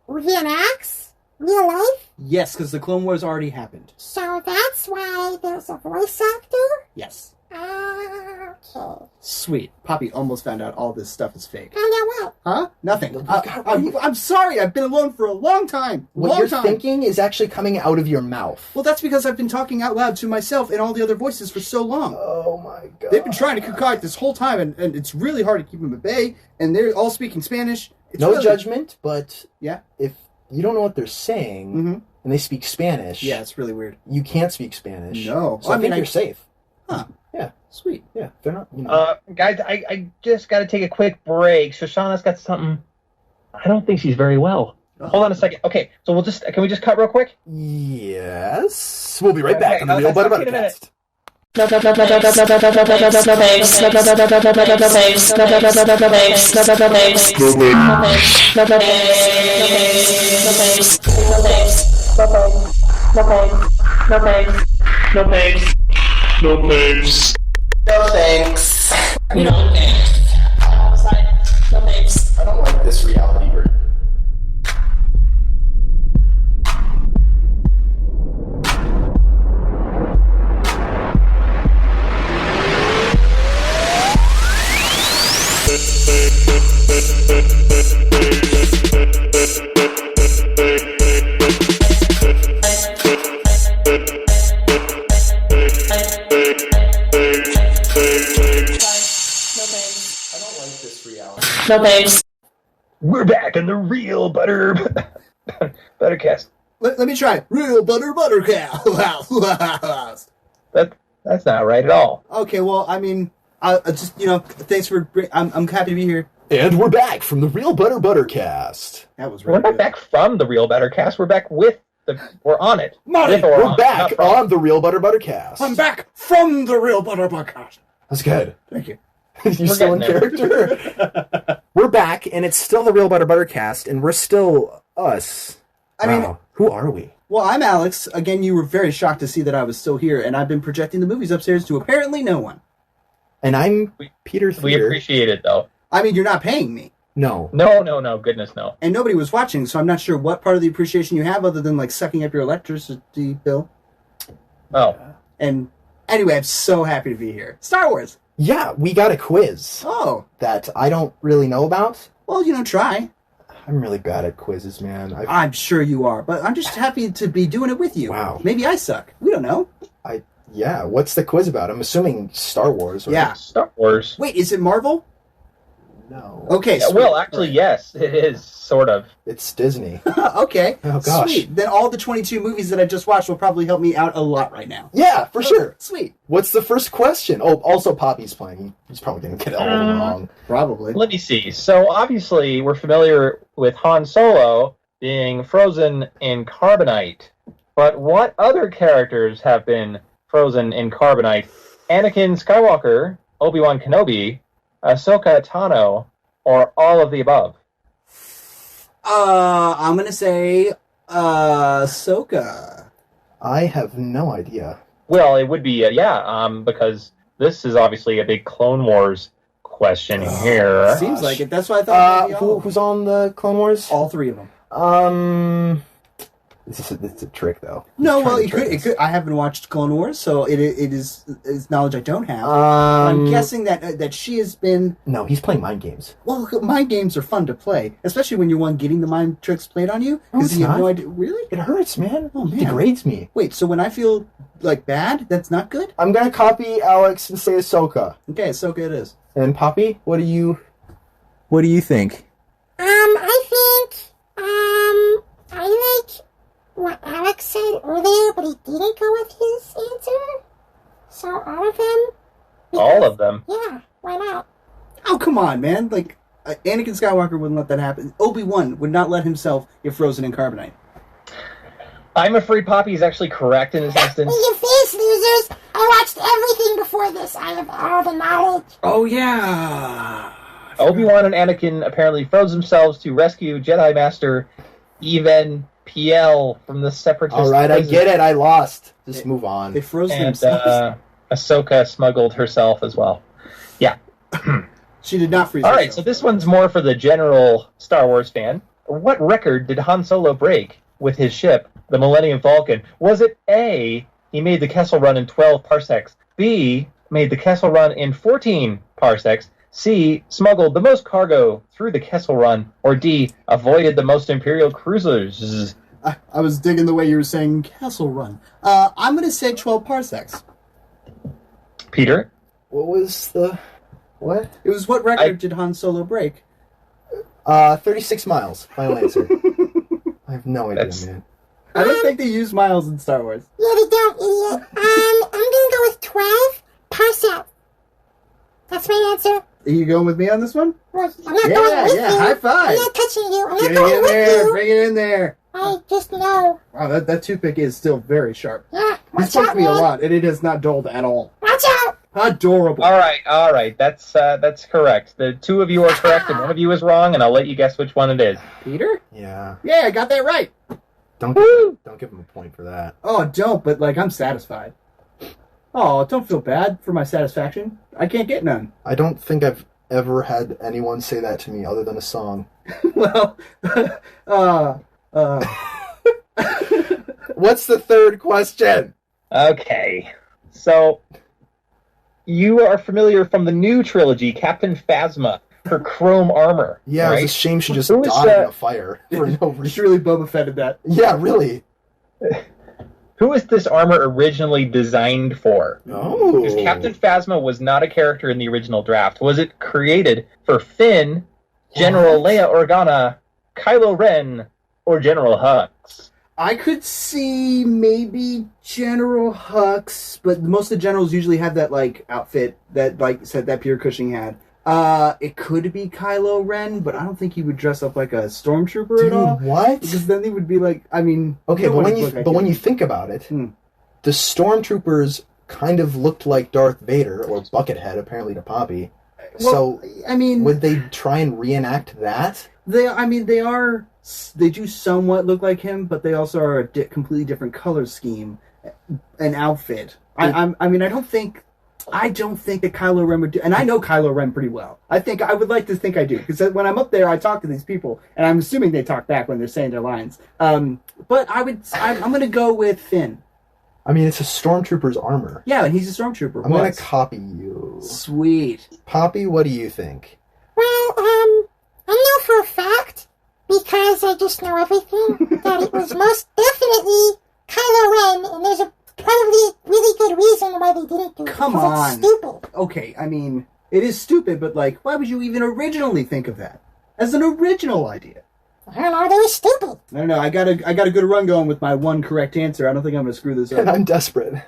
reenacts real life? Yes, because the Clone Wars already happened. So that's why there's a voice actor? Yes. Okay. Sweet. Poppy almost found out all this stuff is fake. Found out what? Huh? Nothing. I'm sorry. I've been alone for a long time. What you're thinking is actually coming out of your mouth. Well, that's because I've been talking out loud to myself and all the other voices for so long. Oh my god. They've been trying to concoct this whole time, and it's really hard to keep them at bay, and they're all speaking Spanish. It's no really... judgment, but yeah, if you don't know what they're saying, and they speak Spanish... Yeah, it's really weird. You can't speak Spanish. No. So I think you're safe. Huh. Yeah. Sweet. Yeah, they're not, you know. Guys, I just got to take a quick break. Shoshana's got something. I don't think she's very well. Hold on a second. Okay, so can we just cut real quick? Yes. We'll be right back on the Real Butter Buttercast. I don't like this reality bird. No thanks. We're back in the Real Butter Buttercast. Let me try. Real Butter Buttercast. That's not right at all. Okay, well, I mean, just, thanks for... I'm happy to be here. And we're back from the Real Butter Buttercast. That was We're really not good. back from the Real Buttercast. We're back with we're on it. Marty, With or We're on, back not from. on the Real Butter Buttercast. I'm back from the Real Butter Buttercast. That's good. Thank you. You're still in getting character. We're back, and it's still the Real Butter Buttercast, and we're still us. I mean- Wow. Who are we? Well, I'm Alex. Again, you were very shocked to see that I was still here, and I've been projecting the movies upstairs to apparently no one. And I'm Peter We Theodore. appreciate it, though. I mean, you're not paying me. No. No, goodness, no. And nobody was watching, so I'm not sure what part of the appreciation you have other than, like, sucking up your electricity bill. Oh, And anyway, I'm so happy to be here. Star Wars! Yeah, we got a quiz Oh, that I don't really know about. well, try. I'm really bad at quizzes, man. I'm sure you are, but I'm just happy to be doing it with you. Wow. Maybe I suck. We don't know. Yeah, what's the quiz about? I'm assuming Star Wars. Right? Yeah. Star Wars. Wait, is it Marvel? No. Okay, Yeah, sweet. well, actually, yes, it is, sort of. It's Disney. Okay. Oh, gosh. Sweet. Then all the 22 movies that I just watched will probably help me out a lot right now. Yeah, for sure. Sweet. What's the first question? Oh, also Poppy's playing. He's probably going to get it all wrong. Probably. Let me see. So, obviously, we're familiar with Han Solo being frozen in carbonite. But what other characters have been frozen in carbonite? Anakin Skywalker, Obi-Wan Kenobi, Ahsoka Tano, or all of the above? I'm gonna say, Ahsoka. I have no idea. Well, it would be, because this is obviously a big Clone Wars question here. Seems like it. That's why I thought maybe Who's on the Clone Wars? all three of them. It's a trick, though. No, He's well, trying it to trick could. us. I haven't watched Clone Wars, so it is knowledge I don't have. Um, I'm guessing that she has been. No, he's playing mind games. Well, mind games are fun to play, especially when you're one getting the mind tricks played on you No, because it's you have not. no idea. Really? It hurts, man. Oh, It man. degrades me. Wait, so when I feel like bad, that's not good? I'm gonna copy Alex and say Ahsoka. Okay, Ahsoka it is. And Poppy, what do you think? I think, I like what Alex said earlier, but he didn't go with his answer. So all of them? All of them. Yeah, why not? Oh, come on, man. Like, Anakin Skywalker wouldn't let that happen. Obi-Wan would not let himself get frozen in carbonite. I'm afraid Poppy is actually correct in this instance. In your face, losers! I watched everything before this. I have all the knowledge. Oh, yeah. Obi-Wan and Anakin apparently froze themselves to rescue Jedi Master Even Piel from the Separatist All right, I prison. get it. I lost. Just move on. They froze And themselves. Ahsoka smuggled herself as well. Yeah. She did not freeze All right, herself. so this one's more for the general Star Wars fan. What record did Han Solo break with his ship, the Millennium Falcon? Was it A, he made the Kessel Run in 12 parsecs, B, made the Kessel Run in 14 parsecs, C, smuggled the most cargo through the Kessel Run, or D, avoided the most Imperial cruisers? I was digging the way you were saying Castle Run. I'm going to say 12 parsecs. Peter? What was the... What? It was what record did Han Solo break? 36 miles. Final answer. I have no idea, That's- man. I don't think they use miles in Star Wars. Yeah, they don't, idiot. I'm gonna go with 12 parsecs. That's my answer. Are you going with me on this one? Well, I'm not going with you. High five. I'm not touching you. I'm not Get it going in with there. you. Bring it in there. I just know. Wow, that toothpick is still very sharp. Yeah, He's watch spoke out, to me a man. lot, and it is not dulled at all. Watch out! Adorable. All right. That's correct. The two of you are correct, and one of you is wrong, and I'll let you guess which one it is. Peter? Yeah. Yeah, I got that right. Don't give him a point for that. Oh, don't, but, like, I'm satisfied. Oh, don't feel bad for my satisfaction. I can't get none. I don't think I've ever had anyone say that to me other than a song. Well, What's the third question? Okay. So, you are familiar from the new trilogy, Captain Phasma, her chrome armor. Yeah, right? it's a shame she just Who is died in a fire for no It's reason. really Boba Fetted that. Yeah, really. Who is this armor originally designed for? Oh. Because Captain Phasma was not a character in the original draft. Was it created for Finn, General Leia Organa, Kylo Ren, or General Hux? I could see maybe General Hux, but most of the generals usually have that, like, outfit that, like, said that Peter Cushing had. It could be Kylo Ren, but I don't think he would dress up like a stormtrooper Dude, at all. what? Because then they would be like, I mean... Okay, but when you think about it, the stormtroopers kind of looked like Darth Vader, or Buckethead, apparently to Poppy. Well, So, I mean... would they try and reenact that? They do somewhat look like him, but they also are a completely different color scheme and outfit. I don't think that Kylo Ren would do, and I know Kylo Ren pretty well. I would like to think I do, because when I'm up there, I talk to these people, and I'm assuming they talk back when they're saying their lines. But I'm going to go with Finn. I mean, it's a stormtrooper's armor. Yeah, and he's a stormtrooper. I'm going to copy you. Sweet. Poppy, what do you think? Well, I know for a fact, because I just know everything, that it was most definitely Kylo Ren, and there's a probably really good reason why they didn't do it. Come because on. It's stupid. Okay, I mean, it is stupid, but, like, why would you even originally think of that? As an original idea. I don't know, they were stupid. I don't know, I got a good run going with my one correct answer. I don't think I'm going to screw this And up. I'm desperate.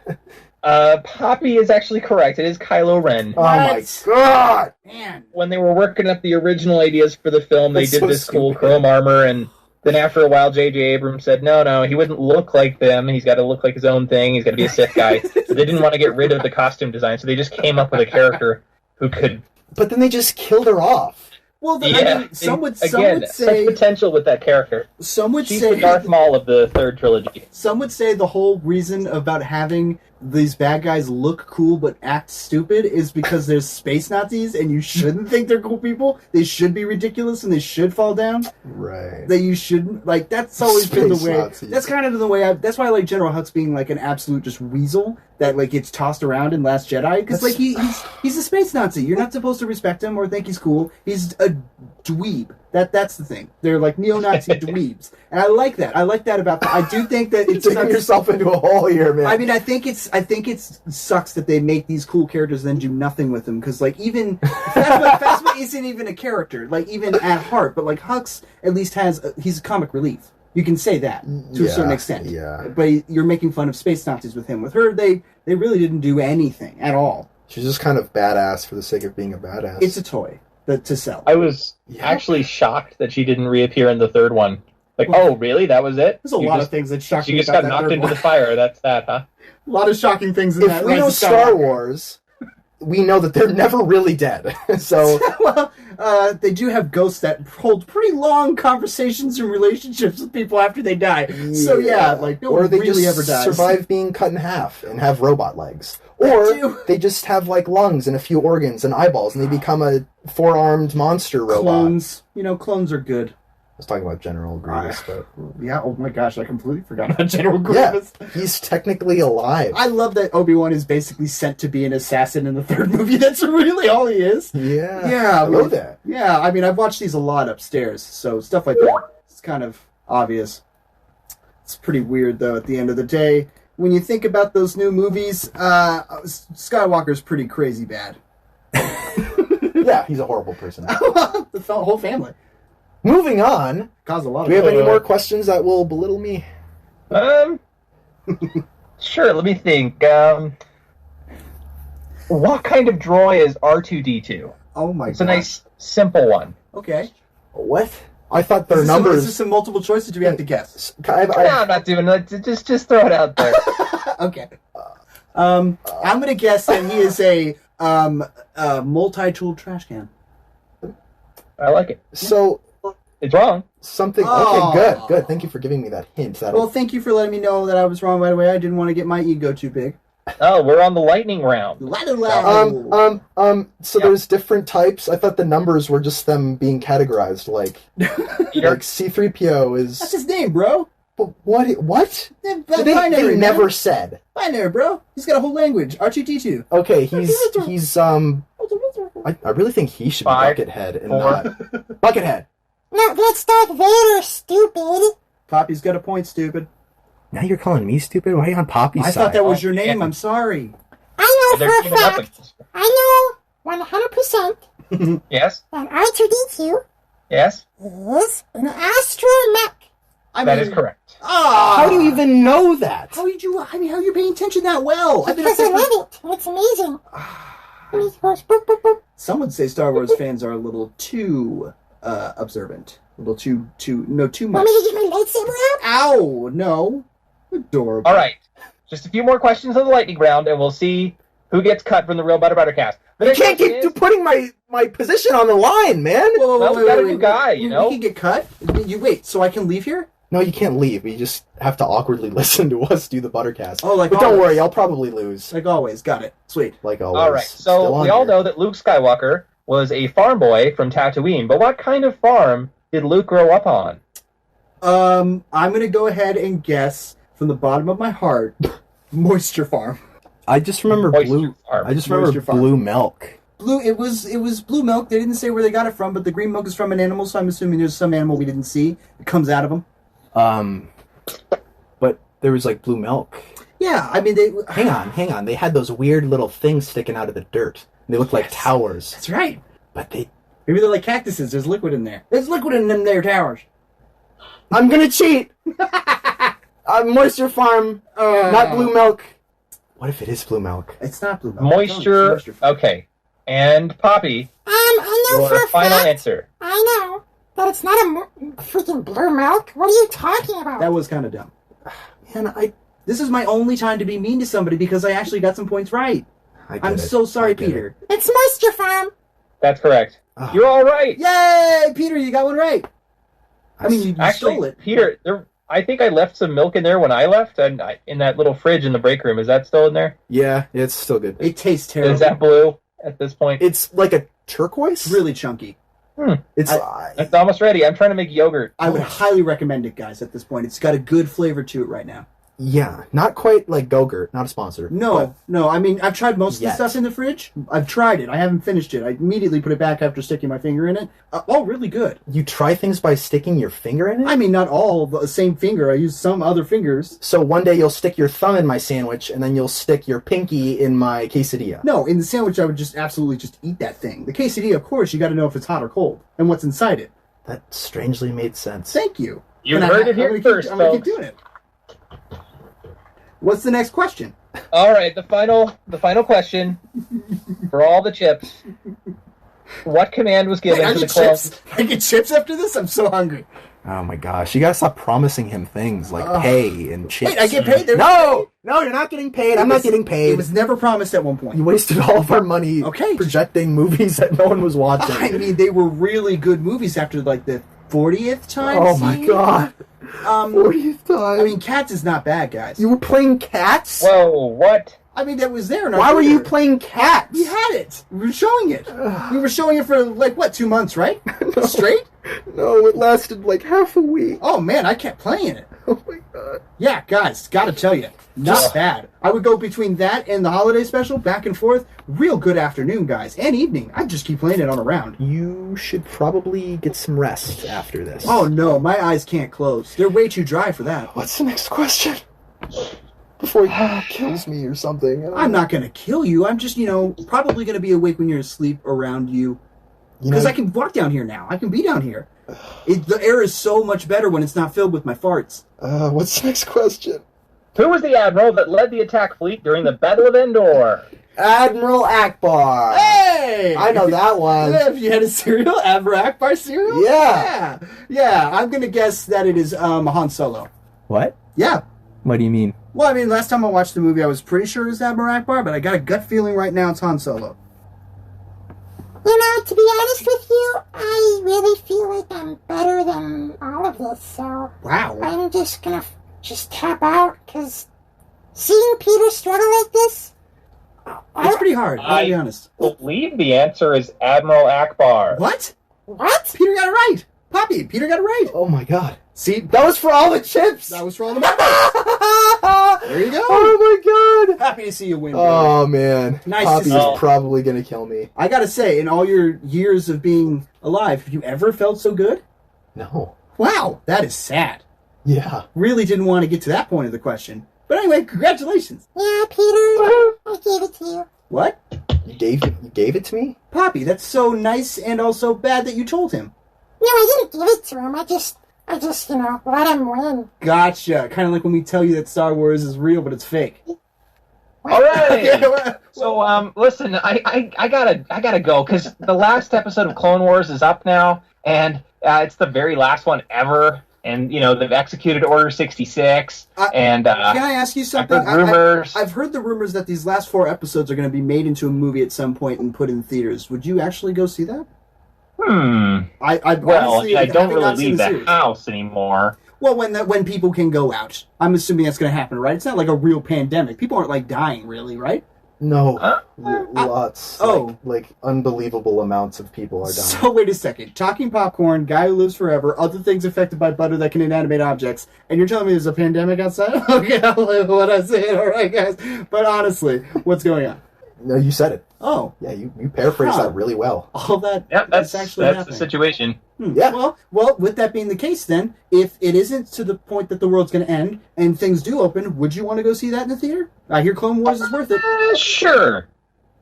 Poppy is actually correct. It is Kylo Ren. Oh my god! Man. When they were working up the original ideas for the film, they That's did so this cool stupid. chrome armor, and then after a while, J.J. Abrams said, no, he wouldn't look like them. He's got to look like his own thing. He's got to be a Sith guy. So they didn't want to get rid of the costume design, so they just came up with a character who could... But then they just killed her off. Well, I mean, some would such say potential with that character. some would She's say the Darth Maul of the third trilogy. some would say the whole reason about having these bad guys look cool but act stupid is because there's space Nazis and you shouldn't think they're cool people. They should be ridiculous and they should fall down. Right. That you shouldn't, like, that's always been the Space way. Nazis. That's kind of the way. That's why I like General Hux being like an absolute just weasel that like gets tossed around in Last Jedi because like he's a space Nazi. You're not supposed to respect him or think he's cool. He's a dweeb. That's the thing. They're like neo-Nazi dweebs, and I like that. I like that about that. I do think that it's You're digging yourself into a hole here, man. I mean, I think it sucks that they make these cool characters and then do nothing with them because, like, even Phasma isn't even a character, like even at heart. But like Hux at least he's a comic relief. You can say that to a certain extent. Yeah. But you're making fun of space Nazis with him. With her, they really didn't do anything at all. She's just kind of badass for the sake of being a badass. It's a toy to sell. I was actually shocked that she didn't reappear in the third one. Like, Well, oh, really? That was it? There's a lot of things that shock She me just about got that knocked third into one. the fire. That's that, huh? A lot of shocking things in if that. we Rise know of Star Skywalker. Wars, we know that they're never really dead. So Well, they do have ghosts that hold pretty long conversations and relationships with people after they die. So yeah, like no or one they really just ever dies. survive being cut in half and have robot legs, or too. they just have like lungs and a few organs and eyeballs, and they become a four-armed monster robot. Clones, clones are good. I was talking about General Grievous, but Yeah. Oh my gosh, I completely forgot about General yeah, Grievous. he's technically alive. I love that Obi-Wan is basically sent to be an assassin in the third movie. That's really all he is. Yeah, Yeah, I love that. Yeah, I mean, I've watched these a lot upstairs, so stuff like that. It's kind of obvious. It's pretty weird, though, at the end of the day. When you think about those new movies, Skywalker's pretty crazy bad. Yeah, he's a horrible person. The whole family. Moving on, Caused a lot do we of have any more questions that will belittle me? Sure, let me think. What kind of droid is R2-D2? Oh my It's god. a nice, simple one. Okay. What? I thought their numbers. Is this some multiple choice, or do we have to guess? No, I'm not doing that. Just throw it out there. Okay. I'm gonna guess that he is a multi-tooled trash can. I like it. So it's wrong. Something. Oh. Okay, good. Thank you for giving me that hint. Well, thank you for letting me know that I was wrong right away. I didn't want to get my ego too big. Oh, we're on the lightning round. So there's different types. I thought the numbers were just them being categorized. Like C-3PO is. That's his name, bro. But what? Binary, they never said. Binary, bro. He's got a whole language. R2-D2. Okay, he's I really think he should be Buckethead and not Buckethead. No, that's Darth Vader, stupid. Poppy's got a point, stupid. Now you're calling me stupid? Why are you on Poppy's side? I thought that was your name. I'm sorry. I know for a fact. I know 100%. Yes. That R2-D2 Yes. is an astromech. That is correct. How do you even know that? How are you paying attention that well? Because I love it. It's amazing. And it goes boop, boop, boop. Some would say Star Wars fans are a little too observant. A little too much. Want me to get my lightsaber out? Ow, no. Adorable. All right. Just a few more questions on the lightning round, and we'll see who gets cut from the Real Butter Buttercast. You can't keep putting my position on the line, man. Well, we got a new guy, you know? We can get cut? Wait, so I can leave here? No, you can't leave. You just have to awkwardly listen to us do the Buttercast. Oh, like But always. don't worry, I'll probably lose. Like always. Got it. Sweet. Like always. All right. So we all know that Luke Skywalker was a farm boy from Tatooine, but what kind of farm did Luke grow up on? I'm going to go ahead and guess from the bottom of my heart, Moisture Farm. I just remember blue. I just remember blue milk. It was blue milk. They didn't say where they got it from, but the green milk is from an animal, so I'm assuming there's some animal we didn't see. It comes out of them. But there was like blue milk. Yeah, I mean they. Hang on. They had those weird little things sticking out of the dirt. They looked like towers. That's right. But maybe they're like cactuses. There's liquid in there. There's liquid in them there towers. I'm gonna cheat. Moisture Farm, not blue milk. What if it is blue milk? It's not blue milk. Moisture. Okay. And Poppy. I know your for a final fact. answer. I know that it's not a freaking blue milk. What are you talking about? That was kind of dumb. Man, This is my only time to be mean to somebody because I actually got some points right. I'm so sorry, Peter. It's Moisture Farm. That's correct. You're all right. Yay, Peter! You got one right. I mean, you Actually, stole it. Peter, I think I left some milk in there when I left, and in that little fridge in the break room. Is that still in there? Yeah, it's still good. It tastes terrible. Is that blue at this point? It's like a turquoise? It's really chunky. It's almost ready. I'm trying to make yogurt. I would highly recommend it, guys, at this point. It's got a good flavor to it right now. Yeah, not quite like Go-Gurt, not a sponsor. No. I mean, I've tried most of the Yet. stuff in the fridge. I've tried it. I haven't finished it. I immediately put it back after sticking my finger in it. All really good. You try things by sticking your finger in it? I mean, not all the same finger. I use some other fingers. So one day you'll stick your thumb in my sandwich, and then you'll stick your pinky in my quesadilla. No, in the sandwich, I would just absolutely just eat that thing. The quesadilla, of course, you got to know if it's hot or cold and what's inside it. That strangely made sense. Thank you. You heard it here first, I'm going to folks. keep doing it. What's the next question? All right, the final question for all the chips. What command was given Wait, to the clones? I get chips after this? I'm so hungry. Oh my gosh, you gotta stop promising him things like pay and chips. Wait, I get paid? No, you're not getting paid. I'm not getting paid. It was never promised at one point. You wasted all of our money projecting movies that no one was watching. I mean, they were really good movies after like the 40th time. Oh my god. 40th time. I mean, Cats is not bad, guys. You were playing Cats? Whoa, what? I mean, that was there. In our Why were you theater. playing Cats? We had it. We were showing it. We were showing it for like what, 2 months, right? No. Straight? No, it lasted like half a week. Oh man, I kept playing it. Oh my god. Yeah, guys, gotta tell you, not bad. I would go between that and the holiday special, back and forth. Real good afternoon, guys, and evening. I'd just keep playing it on a round. You should probably get some rest after this. Oh no, my eyes can't close. They're way too dry for that. What's the next question? Before he kills me or something. I'm not gonna kill you. I'm just, probably gonna be awake when you're asleep around you. Because I can walk down here now. I can be down here. The air is so much better when it's not filled with my farts. What's the next question? Who was the admiral that led the attack fleet during the Battle of Endor? Admiral Akbar. Hey! I know that one. Have you had a cereal? Admiral Akbar cereal? Yeah. Yeah, I'm going to guess that it is Han Solo. What? Yeah. What do you mean? Well, I mean, last time I watched the movie, I was pretty sure it was Admiral Akbar, but I got a gut feeling right now it's Han Solo. You know, to be honest with you, I really feel like I'm better than all of this, so Wow. I'm just gonna just tap out, because seeing Peter struggle like this, It's pretty hard, I'll be honest. I believe the answer is Admiral Akbar. What? what? Peter got it right. Poppy, Peter got it right. Oh my god. See, That was for all the chips! that was for all the members. There you go. Oh my god! Happy to see you win, bro. Oh man. Nice Poppy to see is you. probably gonna kill me. I gotta say, in all your years of being alive, have you ever felt so good? No. Wow, that is sad. Yeah. Really didn't want to get to that point of the question. But anyway, congratulations. Yeah, Peter, I gave it to you. What? You gave it to me? Poppy, that's so nice and also bad that you told him. No, I didn't give it to him. I just, let him win. Gotcha. Kind of like when we tell you that Star Wars is real, but it's fake. All right. Okay, well, So, listen, I gotta go because the last episode of Clone Wars is up now, and it's the very last one ever. And you know they've executed Order 66, and can I ask you something? I've heard rumors. I've heard the rumors that these last 4 episodes are going to be made into a movie at some point and put in theaters. Would you actually go see that? Well, Honestly, I don't having really not seen leave the series. house anymore. Well, when people can go out, I'm assuming that's going to happen, right? It's not like a real pandemic. People aren't like dying, really, right? No. Lots. Oh. Like unbelievable amounts of people are dying. So wait a second. Talking popcorn, guy who lives forever, other things affected by butter that can inanimate objects, and you're telling me there's a pandemic outside? Okay, I'll live what I said, alright guys. But honestly, what's going on? No, you said it. Oh. Yeah, you paraphrased Huh. that really well. All that Yep, that's actually the happening. situation. Yeah. Well, with that being the case then, if it isn't to the point that the world's going to end and things do open, would you want to go see that in the theater? I hear Clone Wars is worth it. Sure.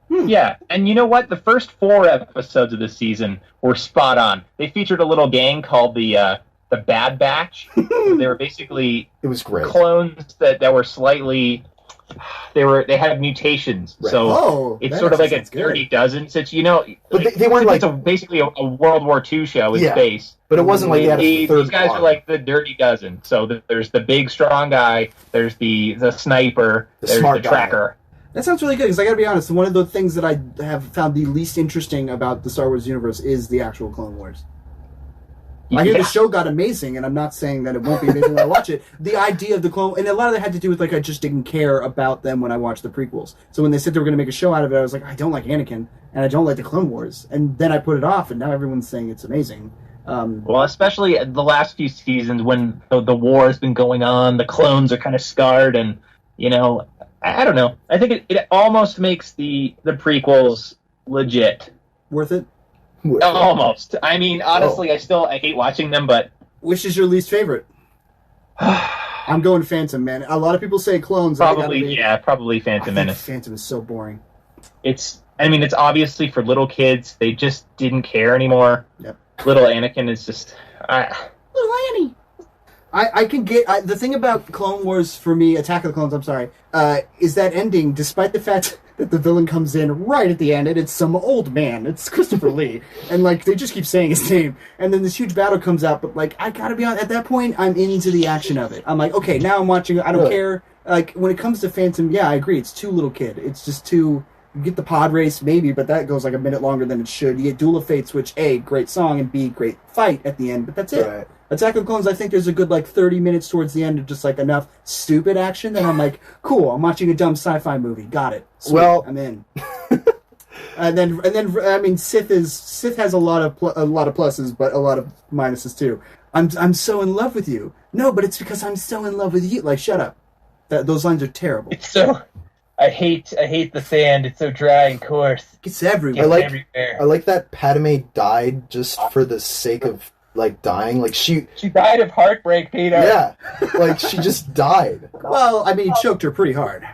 Yeah, and you know what? The first 4 episodes of this season were spot on. They featured a little gang called the Bad Batch. They were basically It was great. clones that were slightly. They had mutations, Right. so Oh, it's that sort of like actually a sounds good. Dirty Dozen. Since you know, But they weren't it's like- basically a World War II show in Yeah. space. But it wasn't like they had a These third guys car. are like the Dirty Dozen. So there's the big strong guy, there's the sniper, The there's smart the guy. tracker. That sounds really good, because I gotta be honest, one of the things that I have found the least interesting about the Star Wars universe is the actual Clone Wars. I hear Yeah. the show got amazing, and I'm not saying that it won't be amazing when I watch it. The idea of the clone, and a lot of that had to do with, like, I just didn't care about them when I watched the prequels. So when they said they were going to make a show out of it, I was like, I don't like Anakin, and I don't like the Clone Wars. And then I put it off, and now everyone's saying it's amazing. Well, especially the last few seasons when the war has been going on, the clones are kind of scarred, and you know, I don't know. I think it almost makes the prequels legit. Worth it? Almost. I mean, honestly, I hate watching them, but Which is your least favorite? I'm going Phantom, man. A lot of people say clones. and they gotta be- probably I Phantom think Menace. Phantom is so boring. It's obviously for little kids. They just didn't care anymore. Yep. Little Anakin is just. Little Annie. I can get the thing about Clone Wars for me, Attack of the Clones. I'm sorry, is that ending? Despite the fact that the villain comes in right at the end, and it's some old man. It's Christopher Lee, and like they just keep saying his name, and then this huge battle comes out. But like I gotta be honest, at that point, I'm into the action of it. I'm like, okay, now I'm watching. I don't Really? care. Like when it comes to Phantom, yeah, I agree. It's too little kid. It's just too. You get the pod race, maybe, but that goes like a minute longer than it should. You get Duel of Fates, which A, great song, and B, great fight at the end, but that's it. Right. Attack of the Clones, I think there's a good like 30 minutes towards the end of just like enough stupid action that I'm like, cool, I'm watching a dumb sci-fi movie. Got it. Sweet, Well- I'm in. and then I mean, Sith has a lot of pluses, but a lot of minuses too. I'm so in love with you. No, but it's because I'm so in love with you. Like, shut up. Those lines are terrible. It's so. I hate the sand. It's so dry and coarse. It's everywhere. I like everywhere. I like that Padme died just for the sake of like dying. Like she died of heartbreak, Peter. yeah, like she just died. Well, I mean, he choked her pretty hard.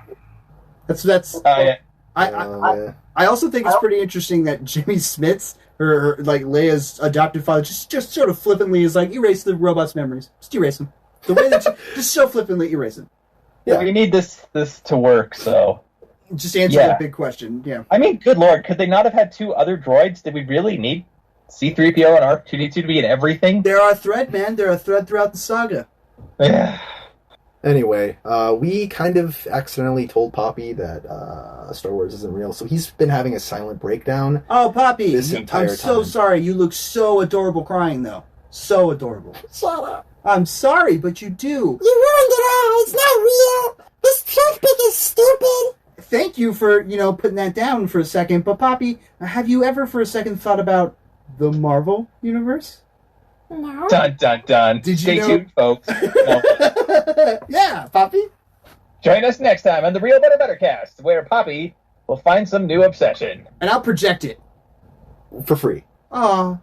That's. Yeah. I also think it's pretty interesting that Jimmy Smits, her like Leia's adopted father, just sort of flippantly is like, erase the robot's memories. Just erase them. The way that just so flippantly erase them. Yeah. We need this to work, so. Just answer Yeah. that big question. Yeah. I mean, good lord, could they not have had 2 other droids? Did we really need C-3PO and R2-D2 to be in everything? They're our thread, man. They're a thread throughout the saga. Anyway, we kind of accidentally told Poppy that Star Wars isn't real, so he's been having a silent breakdown. Oh, Poppy, This entire I'm so time. sorry. You look so adorable crying, though. So adorable. Shut up. I'm sorry, but you do. You ruined it all. It's not real. This toothpick is stupid. Thank you for, putting that down for a second. But, Poppy, have you ever for a second thought about the Marvel Universe? No. Dun, dun, dun. Did you Stay know- tuned, folks. No. Yeah, Poppy. Join us next time on the Real Butter Buttercast, where Poppy will find some new obsession. And I'll project it. For free. Aw.